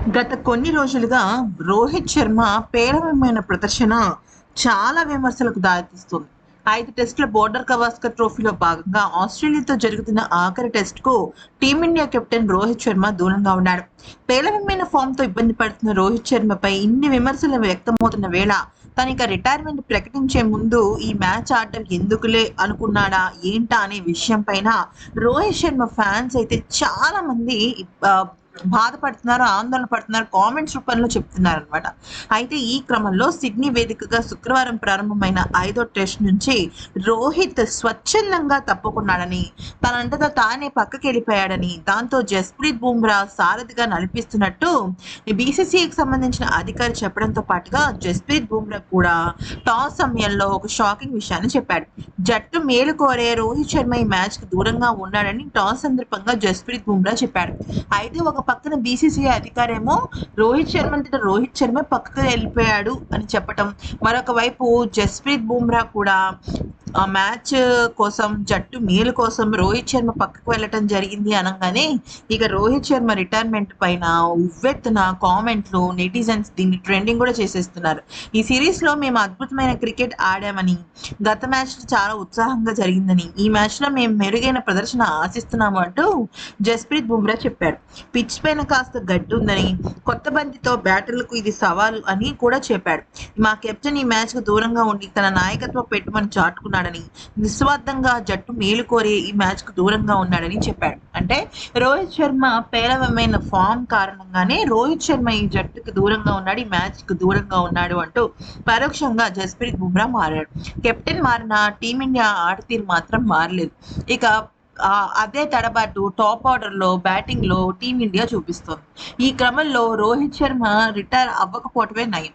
గత కొన్ని రోజులుగా రోహిత్ శర్మ పేలవమైన ప్రదర్శన చాలా విమర్శలకు దారితీస్తుంది. 5 టెస్టుల బోర్డర్ గవాస్కర్ ట్రోఫీలో భాగంగా ఆస్ట్రేలియాతో జరుగుతున్న ఆఖరి టెస్టుకు టీమిండియా కెప్టెన్ రోహిత్ శర్మ దూరంగా ఉన్నాడు. పేలవమైన ఫామ్‌తో ఇబ్బంది పడుతున్న రోహిత్ శర్మపై ఇన్ని విమర్శలు వ్యక్తమవుతున్న వేళ తనిక రిటైర్మెంట్ ప్రకటించే ముందు ఈ మ్యాచ్ ఆడటం ఎందుకులే అనుకున్నాడా ఏంటా అనే విషయం పైన రోహిత్ శర్మ ఫ్యాన్స్ అయితే చాలా మంది ఆహ్, బాధపడుతున్నారు, ఆందోళన పడుతున్నారు. కామెంట్స్ రూపంలో చెప్తున్నారనమాట. అయితే ఈ క్రమంలో సిడ్నీ వేదికగా శుక్రవారం ప్రారంభమైన 5వ టెస్ట్ నుంచి రోహిత్ స్వచ్ఛందంగా తప్పుకున్నాడని, తనంతట తానే పక్కకెళ్ళిపోయాడని, దాంతో జస్ప్రీత్ బుమ్రా సారథిగా నడిపిస్తున్నట్టు బీసీసీఐకి సంబంధించిన అధికారి చెప్పడంతో పాటుగా జస్ప్రీత్ బుమ్రా కూడా టాస్ సమయంలో ఒక షాకింగ్ విషయాన్ని చెప్పాడు. జట్టు మేలు కోరే రోహిత్ శర్మ ఈ మ్యాచ్‌కి దూరంగా ఉన్నాడని టాస్ సందర్భంగా జస్ప్రీత్ బుమ్రా చెప్పాడు. అయితే ఒక పక్కన బీసీసీఐ అధికారేమో రోహిత్ శర్మ అంతట రోహిత్ శర్మ పక్కకు వెళ్ళిపోయాడు అని చెప్పటం, మరొక వైపు జస్ప్రీత్ బుమ్రా కూడా ఆ మ్యాచ్ కోసం, జట్టు మేలు కోసం రోహిత్ శర్మ పక్కకు వెళ్ళటం జరిగింది అనంగానే ఇక రోహిత్ శర్మ రిటైర్మెంట్ పైన ఉవ్వెత్తున కామెంట్లు, నెటిజన్స్ దీన్ని ట్రెండింగ్ కూడా చేసేస్తున్నారు. ఈ సిరీస్‌లో మేము అద్భుతమైన క్రికెట్ ఆడామని, గత మ్యాచ్ చాలా ఉత్సాహంగా జరిగిందని, ఈ మ్యాచ్‌లో మేము మెరుగైన ప్రదర్శన ఆశిస్తున్నాము అంటూ జస్ప్రీత్ బుమ్రా చెప్పాడు. పిచ్ పైన కాస్త గడ్డి ఉందని, కొత్త బంతితో బ్యాటర్లకు ఇది సవాలు అని కూడా చెప్పాడు. మా కెప్టెన్ ఈ మ్యాచ్‌కు దూరంగా ఉండి తన నాయకత్వ పెట్టుమని చాటుకున్నాడని, నిస్వార్థంగా జట్టు మేలు కోరి ఈ మ్యాచ్‌కు దూరంగా ఉన్నాడని చెప్పాడు. అంటే రోహిత్ శర్మ పేలవమైన ఫామ్ కారణంగానే రోహిత్ శర్మ ఈ జట్టుకు దూరంగా ఉన్నాడు, ఈ మ్యాచ్‌కు దూరంగా ఉన్నాడు అంటూ పరోక్షంగా జస్ప్రీత్ బుమ్రా మారాడు. కెప్టెన్ మారినా టీమిండియా ఆటతీరు మాత్రం మారలేదు. ఇక అదే తడబాటు టాప్ ఆర్డర్‌లో బ్యాటింగ్‌లో టీమిండియా చూపిస్తోంది. ఈ క్రమంలో రోహిత్ శర్మ రిటైర్ అవ్వకపోవటమే నయం.